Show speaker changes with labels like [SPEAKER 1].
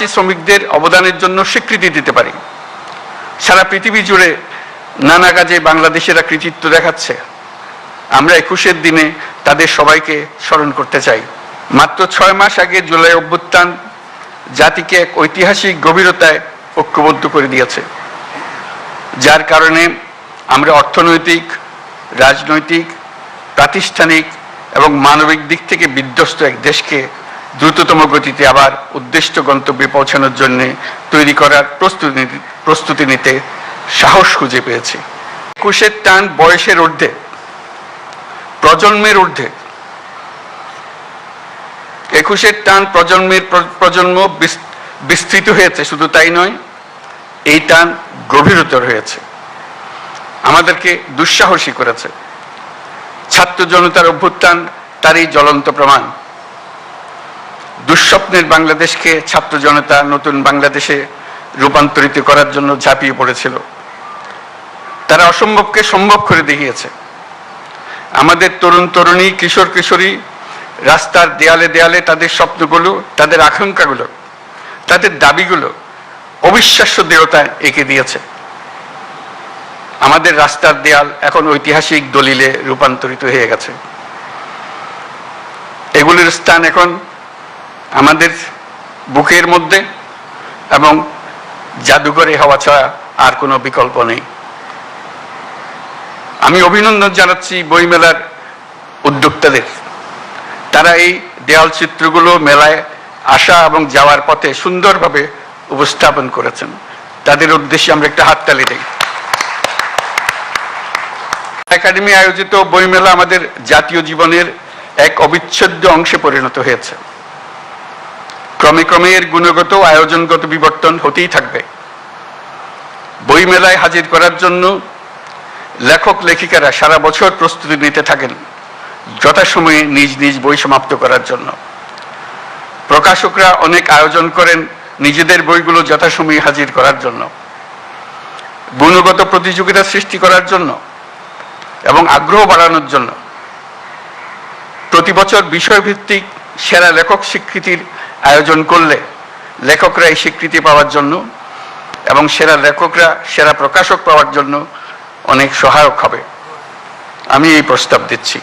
[SPEAKER 1] প্রবাসী শ্রমিকদের অবদানের জন্য স্বীকৃতি দিতে পারি। সারা পৃথিবী জুড়ে নানা কাজে বাংলাদেশিরা কৃতিত্ব দেখাচ্ছে। আমরা 21-এর দিনে তাদের সবাইকে স্মরণ করতে চাই। মাত্র 6 মাস আগে জুলাই অভ্যুত্থান জাতিকে এক ঐতিহাসিক গভীরতায় ঐক্যবদ্ধ করে দিয়েছে, যার কারণে আমরা অর্থনৈতিক, রাজনৈতিক, প্রাতিষ্ঠানিক এবং মানবিক দিক থেকে বিধ্বস্ত এক দেশকে দ্রুততম গতিতে আবার উদ্দিষ্ট গন্তব্যে পৌঁছানোর জন্য তৈরি করার প্রস্তুতি নিতে সাহস খুঁজে পেয়েছি। 21-এর টান বয়সের ঊর্ধ্বে, প্রজন্মের ঊর্ধ্বে। 21-এর টান প্রজন্ম বিস্তৃত হয়েছে, শুধু তাই নয়, এই টান গভীরতর হয়েছে, আমাদেরকে দুঃসাহসী করেছে। ছাত্র জনতার অভ্যুত্থান তারই জ্বলন্ত প্রমাণ। দুঃস্বপ্নের বাংলাদেশকে ছাত্র জনতা নতুন বাংলাদেশে রূপান্তরিত করার জন্য ঝাঁপিয়ে পড়েছিল। তারা অসম্ভবকে সম্ভব করে দেখিয়েছে। আমাদের তরুণ তরুণী, কিশোর কিশোরী রাস্তার দেয়ালে দেয়ালে তাদের স্বপ্নগুলো, তাদের আকাঙ্ক্ষাগুলো, তাদের দাবিগুলো অবিশ্বাস্য দৃঢ়তায় এঁকে দিয়েছে। আমাদের রাস্তার দেয়াল এখন ঐতিহাসিক দলিলে রূপান্তরিত হয়ে গেছে। এগুলির স্থান এখন আমাদের বুকের মধ্যে এবং জাদুঘরে হওয়া ছাড়া আর কোনো বিকল্প নেই। আমি অভিনন্দন জানাচ্ছি বইমেলার উদ্যোক্তাদের। তারা এই দেয়াল চিত্রগুলো মেলায় আসা এবং যাওয়ার পথে সুন্দরভাবে উপস্থাপন করেছেন। তাদের উদ্দেশ্যে আমরা একটা হাততালি দিই। একাডেমি আয়োজিত বইমেলা আমাদের জাতীয় জীবনের এক অবিচ্ছেদ্য অংশে পরিণত হয়েছে। ক্রমে ক্রমে এর গুণগত আয়োজনগত বিবর্তন হতেই থাকবে। বইমেলায় হাজির করার জন্য লেখক লেখিকারা সারা বছর প্রস্তুতি নিতে থাকেন যথাসময়ে নিজ নিজ বই সমাপ্ত করার জন্য। প্রকাশকরা অনেক আয়োজন করেন নিজেদের বইগুলো যথাসময়ে হাজির করার জন্য, গুণগত প্রতিযোগিতা সৃষ্টি করার জন্য এবং আগ্রহ বাড়ানোর জন্য। প্রতি বছর বিষয়ভিত্তিক সেরা লেখক স্বীকৃতির আয়োজন করলে লেখকরা এই স্বীকৃতি পাওয়ার জন্য এবং সেরা লেখকরা সেরা প্রকাশক পাওয়ার জন্য অনেক সহায়ক হবে। আমি এই প্রস্তাব দিচ্ছি।